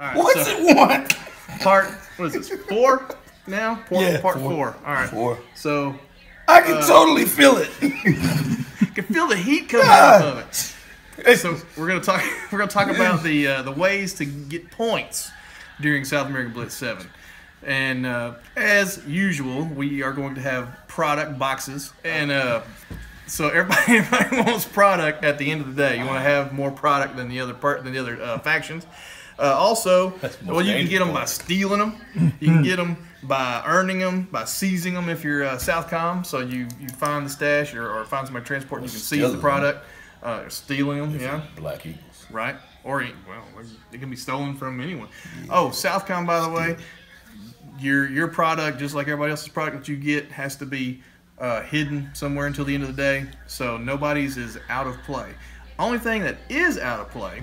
All right. What's it want? What is this? 4 now? Part 4. All right. 4. So I can totally feel it. you can feel the heat coming off of it. So we're gonna talk about the ways to get points during South American Blitz 7. And as usual, we are going to have product boxes, and so everybody wants product at the end of the day. You want to have more product than the other factions. Also, well, you can get them by stealing them. You can get them by earning them, by seizing them if you're Southcom. So you find the stash or find somebody transporting, you can seize the product. Stealing them, yeah. Black Eagles. Right. Or, well, it can be stolen from anyone. Yeah. Oh, Southcom, by the way, your product, just like everybody else's product that you get, has to be hidden somewhere until the end of the day. So nobody's is out of play. Only thing that is out of play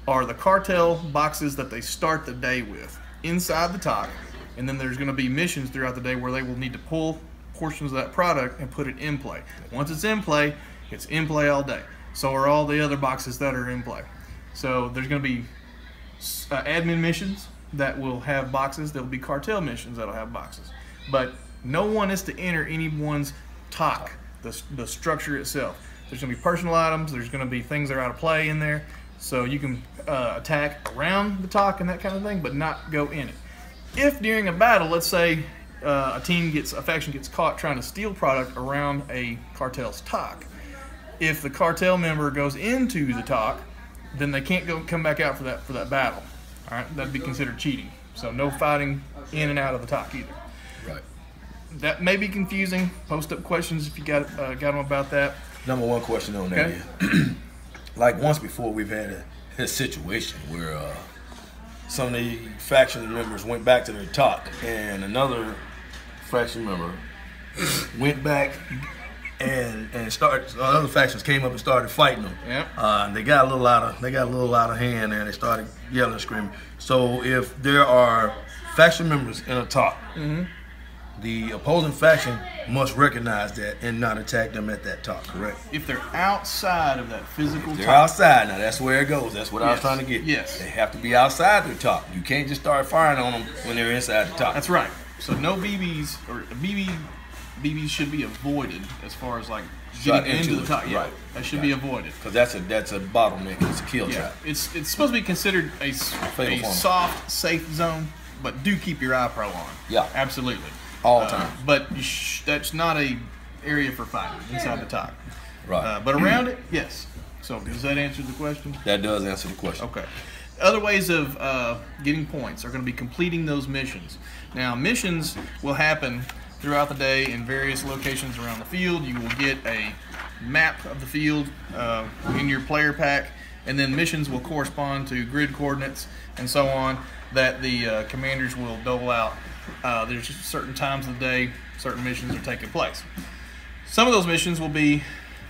are the cartel boxes that they start the day with inside the TOC, and then there's going to be missions throughout the day where they will need to pull portions of that product and put it in play. Once it's in play all day. So are all the other boxes that are in play. So there's going to be admin missions that will have boxes. There'll be cartel missions that'll have boxes. But no one is to enter anyone's TOC, the structure itself. There's going to be personal items. There's going to be things that are out of play in there. So you can attack around the TOC and that kind of thing, but not go in it. If during a battle, let's say a faction gets caught trying to steal product around a cartel's TOC, if the cartel member goes into the TOC, then they can't come back out for that battle. All right, that'd be considered cheating. So no fighting in and out of the TOC either. Right. That may be confusing. Post up questions if you got them about that. Number one question on that is, like once before we've had a situation where some of the faction members went back to their TOC and another faction member went back and other factions came up and started fighting them. Yeah. They got a little out of hand and they started yelling and screaming. So if there are faction members in a TOC, the opposing faction must recognize that and not attack them at that TOC, correct? If they're outside of that physical TOC. They're outside. Now that's where it goes. That's what I was trying to get. Yes. They have to be outside their TOC. You can't just start firing on them when they're inside the TOC. That's right. So no BBs or BBs should be avoided as far as like getting into the TOC. Yeah, right. That should be avoided. Because that's a bottleneck. It's a kill trap. It's supposed to be considered a soft, safe zone, but do keep your iPro on. Yeah. Absolutely. All the time. But that's not a area for fighting inside the TOC. Right. But around it, yes. So does that answer the question? That does answer the question. Okay. Other ways of getting points are going to be completing those missions. Now, missions will happen throughout the day in various locations around the field. You will get a map of the field in your player pack, and then missions will correspond to grid coordinates and so on that the commanders will dole out. There's just certain times of the day certain missions are taking place. Some of those missions will be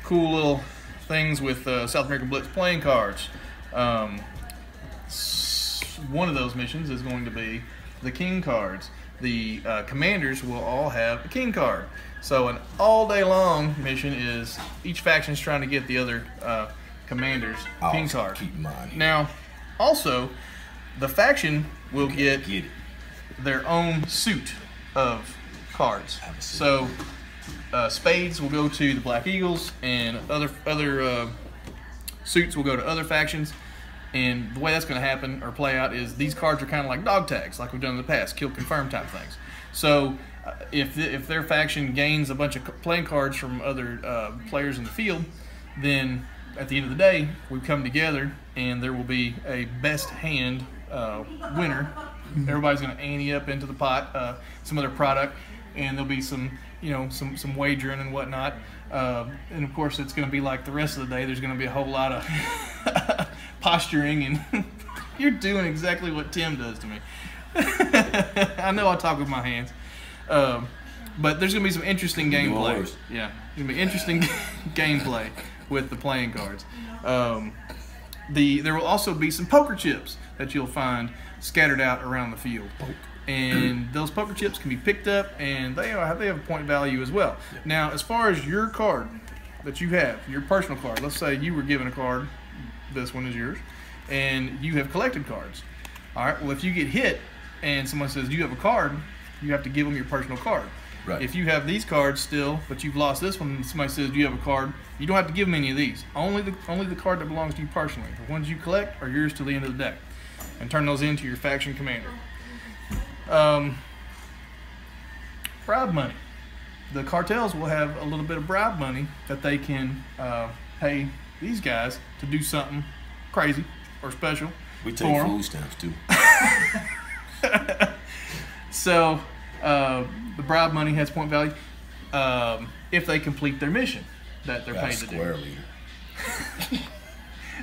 cool little things with South American Blitz playing cards. One of those missions is going to be the king cards. The commanders will all have a king card. So an all day long mission is each faction is trying to get the other commanders king card. Keep in mind. Now, also, the faction will get their own suit of cards. So spades will go to the Black Eagles, and other suits will go to other factions. And the way that's going to happen or play out is these cards are kind of like dog tags, like we've done in the past, kill confirm type things. So if their faction gains a bunch of playing cards from other players in the field, then at the end of the day, we come together and there will be a best hand winner. Everybody's going to ante up into the pot some other product, and there'll be some some wagering and whatnot. And of course, it's going to be like the rest of the day. There's going to be a whole lot of posturing, and you're doing exactly what Tim does to me. I know I talk with my hands, but there's going to be some interesting gameplay. Yeah, there's going to be interesting gameplay with the playing cards. There will also be some poker chips that you'll find scattered out around the field. And those poker chips can be picked up, and they have a point value as well. Now, as far as your card that you have, your personal card, let's say you were given a card, this one is yours, and you have collected cards. All right. Well, if you get hit and someone says, "Do you have a card?" you have to give them your personal card. Right. If you have these cards still, but you've lost this one, and somebody says, "Do you have a card?" you don't have to give them any of these. Only the card that belongs to you personally. The ones you collect are yours till the end of the day, and turn those into your faction commander. Bribe money. The cartels will have a little bit of bribe money that they can pay these guys to do something crazy or special. We take food stamps too. So the bribe money has point value if they complete their mission that they're paid to do. Square leader.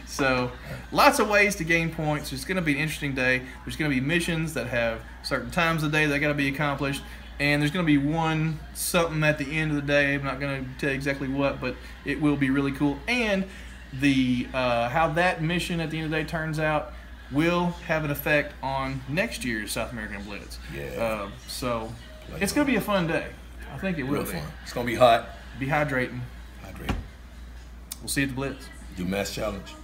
So lots of ways to gain points. It's going to be an interesting day. There's going to be missions that have certain times of the day that got to be accomplished. And there's going to be one something at the end of the day. I'm not going to tell you exactly what, but it will be really cool. And the how that mission at the end of the day turns out will have an effect on next year's South American Blitz. Yeah. So it's going to be a fun day. I think it will be. Fun. It's going to be hot. Be hydrating. Hydrate. We'll see you at the Blitz. Do mass challenge.